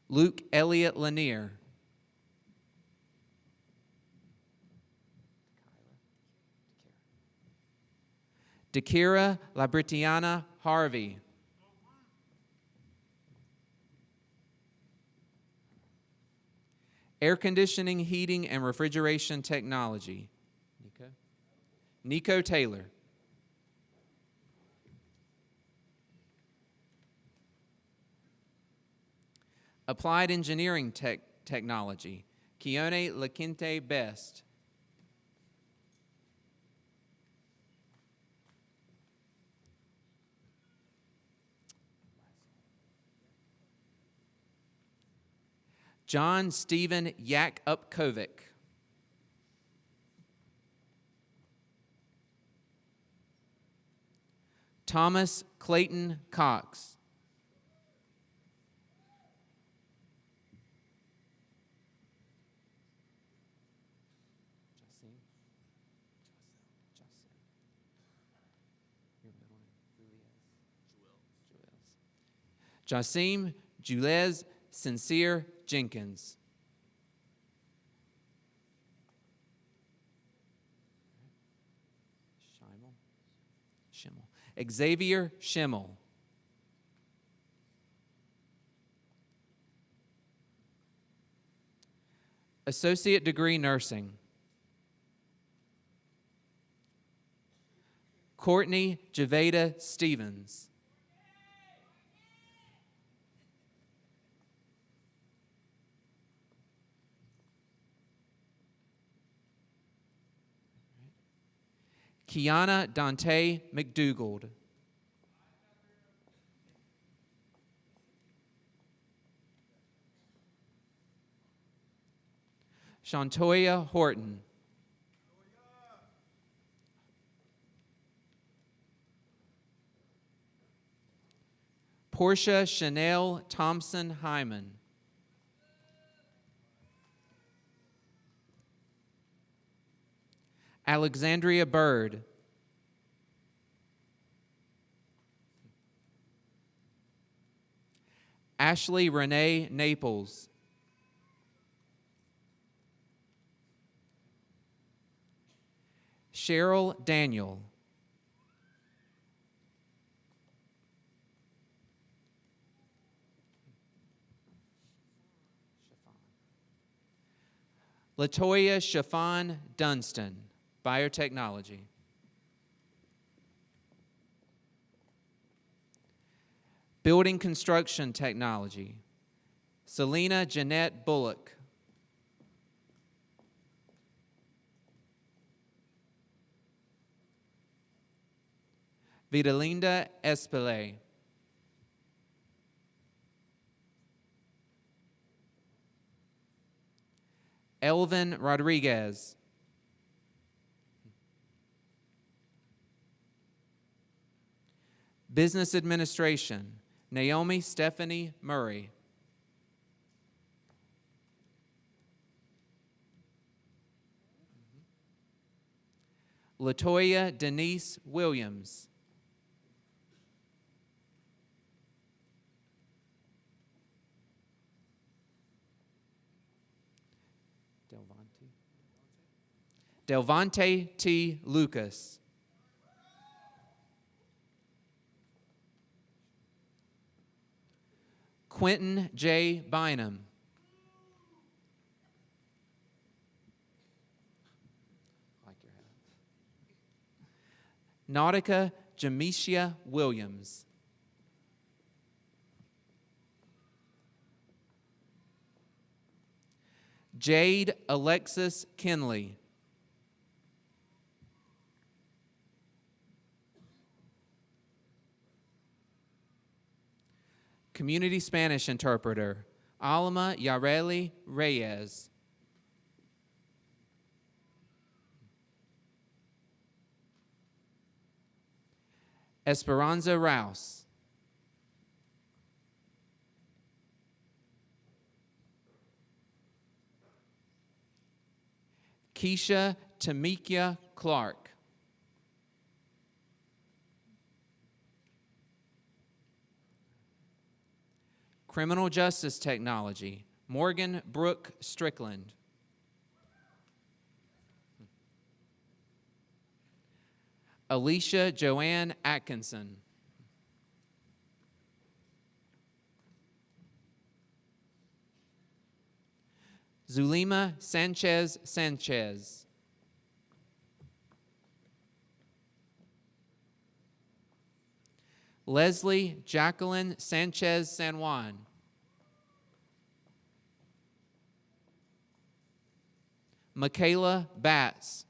Luke Elliott Lanier. Dakira Labritiana Harvey. Air Conditioning, Heating, and Refrigeration Technology, Nico Taylor. Applied Engineering Technology, Keone LaQuinte Best. John Stephen Yakupkovic. Thomas Clayton Cox. Jasim Julez Sincere Jenkins. Schimmel. Xavier Schimmel. Associate Degree Nursing. Courtney Javeda Stevens. Kiana Dante McDougald. Shantoya Horton. Portia Chanel Thompson Hyman. Alexandria Bird. Ashley Renee Naples. Cheryl Daniel. Latoya Shafan Dunstan, Biotechnology. Building Construction Technology. Selena Jeanette Bullock. Vitalinda Espile. Elvin Rodriguez. Business Administration, Naomi Stephanie Murray. Latoya Denise Williams. Delvante T. Lucas. Quentin J. Bynum. Nautica Jamesia Williams. Jade Alexis Kinley. Community Spanish interpreter, Alma Yareli Reyes. Esperanza Rouse. Keisha Tamikia Clark. Criminal Justice Technology, Morgan Brooke Strickland. Alicia Joanne Atkinson. Zulima Sanchez Sanchez. Leslie Jacqueline Sanchez San Juan. Michaela Batts.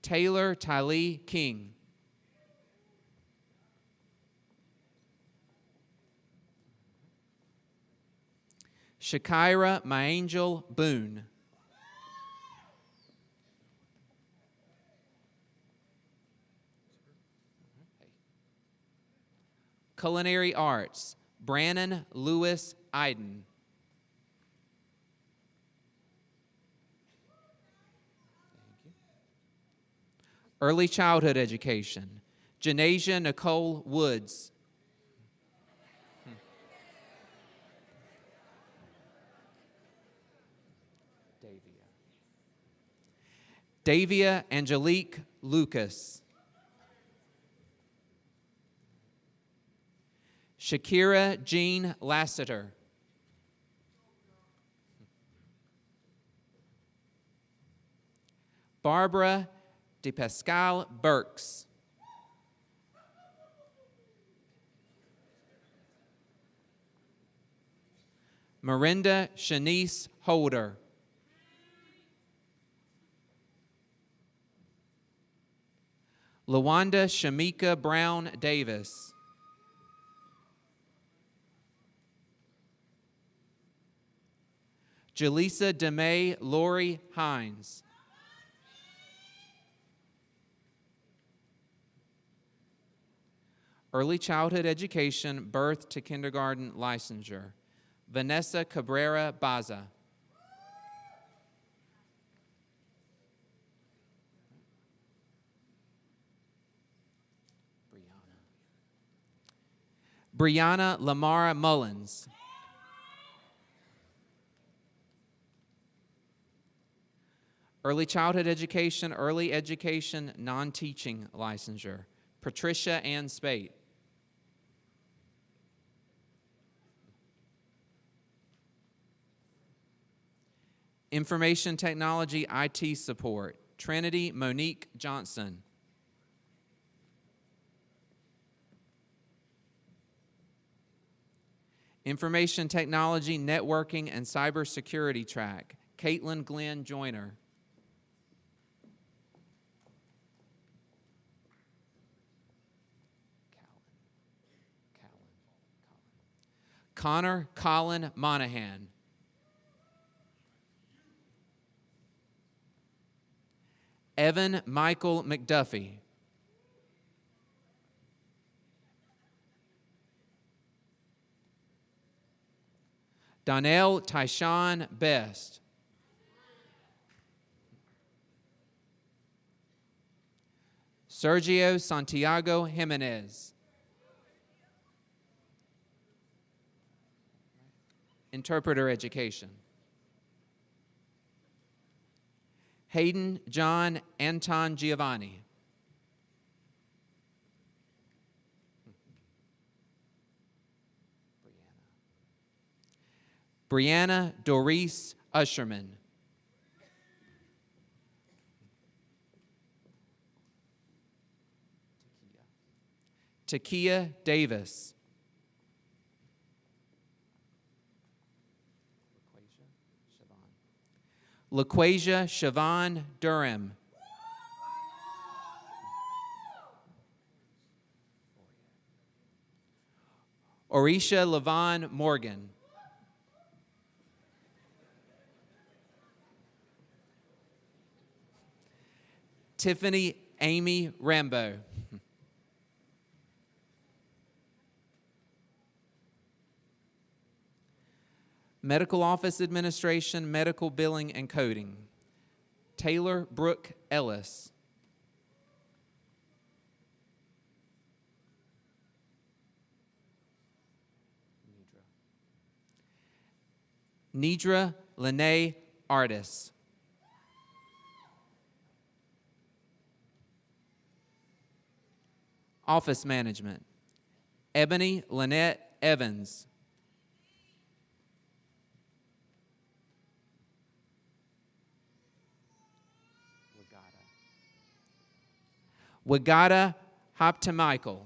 Taylor Tylee King. Shakira Myangel Boone. Culinary Arts, Brannon Lewis Iden. Early Childhood Education, Janasia Nicole Woods. Davia Angelique Lucas. Shakira Jean Lassiter. Barbara DePascal Burks. Miranda Shanice Holder. Lawanda Shamika Brown Davis. Jaleesa DeMay Lori Hines. Early Childhood Education, Birth to Kindergarten Licensure, Vanessa Cabrera Baza. Brianna Lamara Mullins. Early Childhood Education, Early Education Non-Teaching Licensure, Patricia Ann Spate. Information Technology IT Support, Trinity Monique Johnson. Information Technology, Networking, and Cybersecurity Track, Caitlin Glenn Joyner. Connor Colin Monahan. Evan Michael McDuffie. Donnell Tyshawn Best. Sergio Santiago Jimenez. Interpreter Education. Hayden John Anton Giovanni. Brianna Doris Usherman. Takia Davis. LaQuasia Siobhan Durham. Orisha Levon Morgan. Tiffany Amy Rambo. Medical Office Administration, Medical Billing and Coding, Taylor Brooke Ellis. Nidra Lene Artis. Office Management, Ebony Lynette Evans. Wagata Hoptamichael.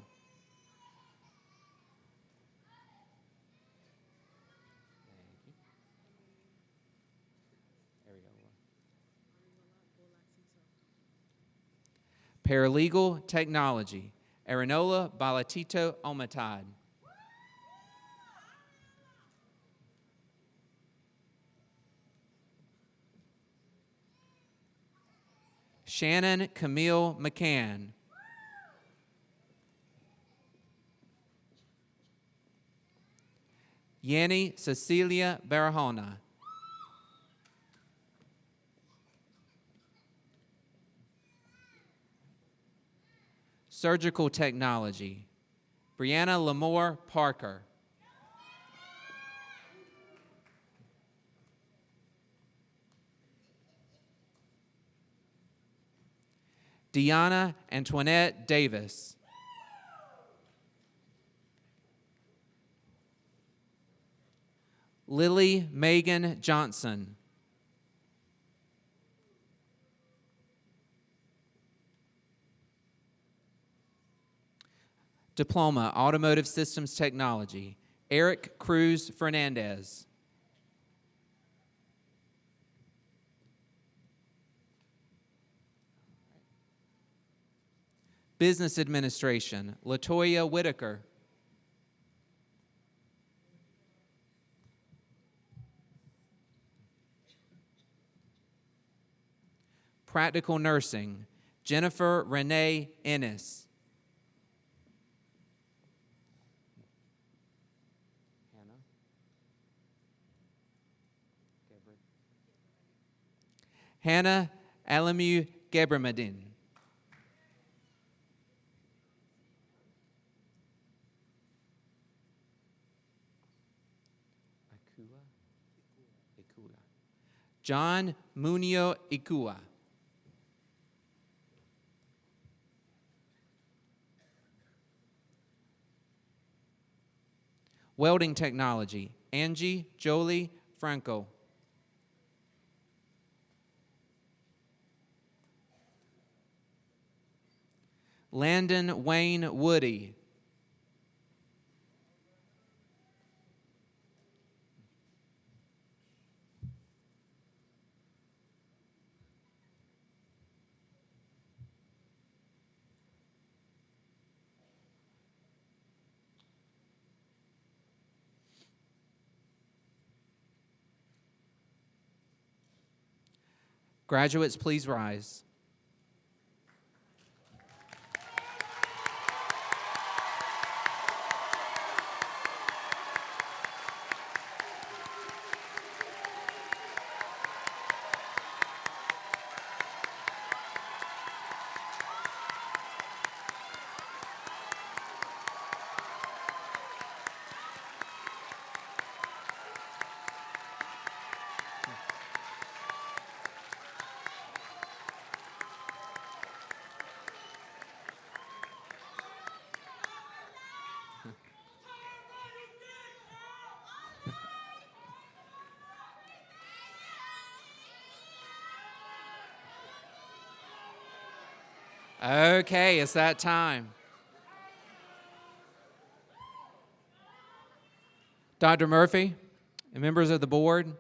Paralegal Technology, Arinola Balatito Omatad. Shannon Camille McCann. Yanni Cecilia Barahona. Surgical Technology, Brianna Lamore Parker. Deanna Antoinette Davis. Lily Megan Johnson. Diploma, Automotive Systems Technology, Eric Cruz Fernandez. Business Administration, Latoya Whitaker. Practical Nursing, Jennifer Renee Ennis. Hannah Alamu Gebremedin. John Munio Ikua. Welding Technology, Angie Jolie Franco. Landon Wayne Woody. Graduates, please rise. Okay, it's that time. Dr. Murphy and members of the board,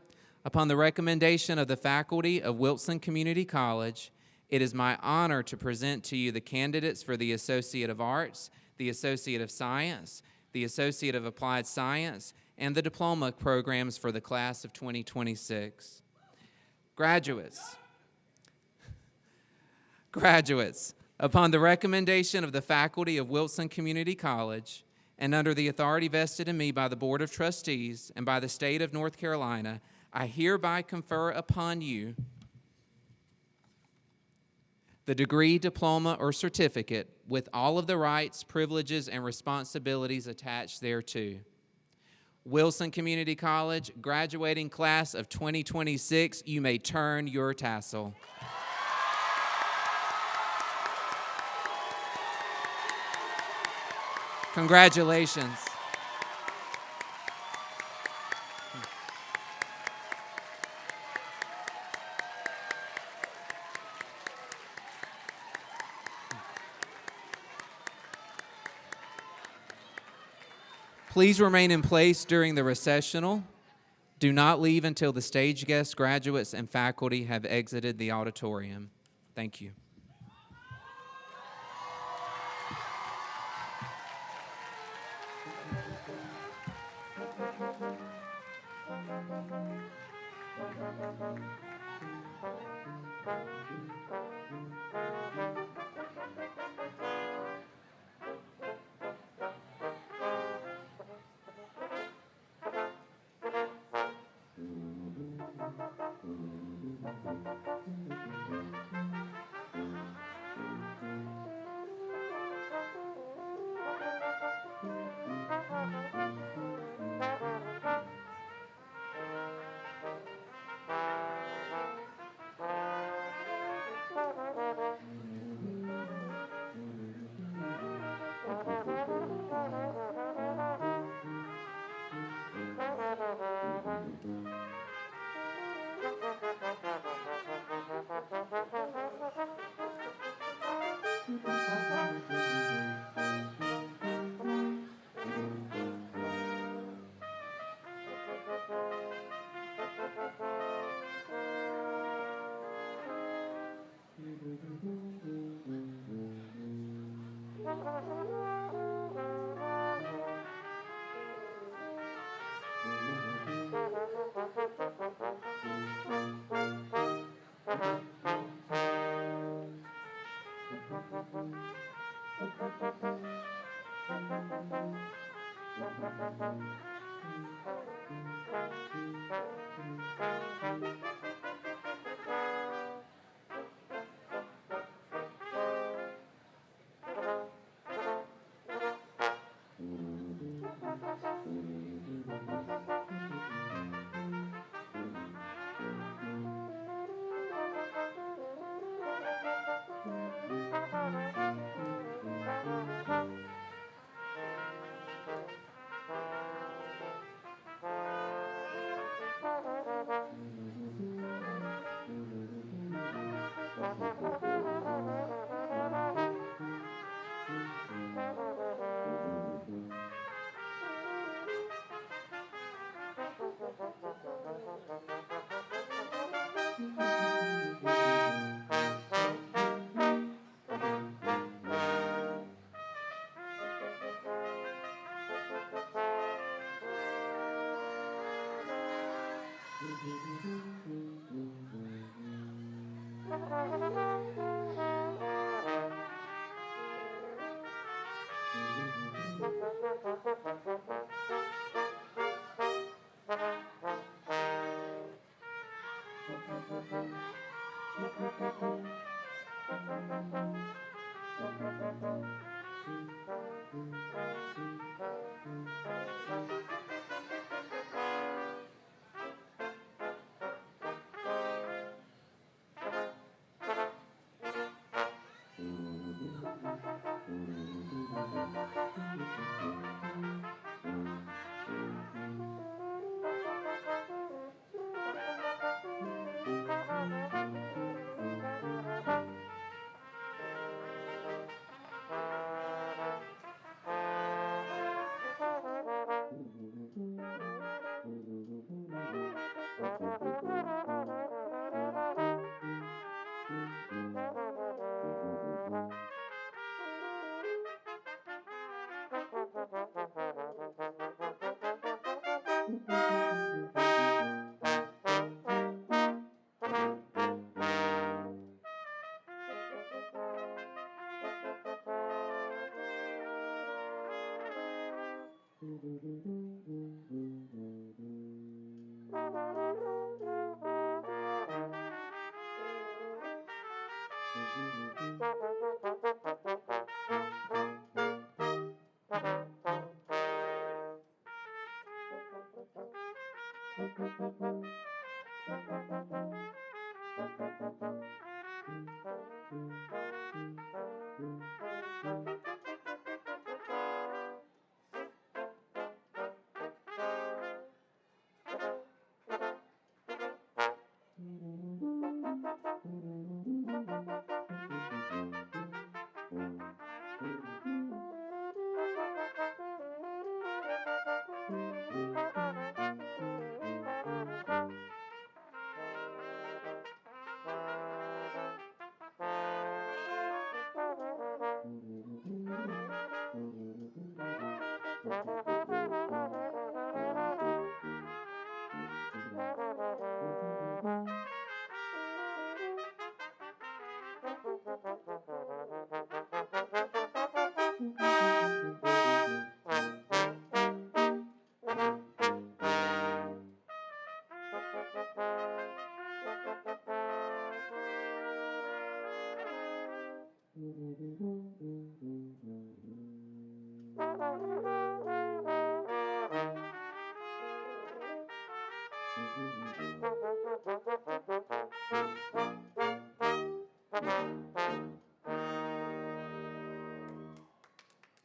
upon the recommendation of the faculty of Wilson Community College, it is my honor to present to you the candidates for the Associate of Arts, the Associate of Science, the Associate of Applied Science, and the diploma programs for the class of 2026. Graduates, upon the recommendation of the faculty of Wilson Community College, and under the authority vested in me by the Board of Trustees and by the state of North Carolina, I hereby confer upon you the degree, diploma, or certificate with all of the rights, privileges, and responsibilities attached thereto. Wilson Community College, graduating class of 2026, you may turn your tassel. Congratulations. Please remain in place during the recessional. Do not leave until the stage guests, graduates, and faculty have exited the auditorium. Thank you.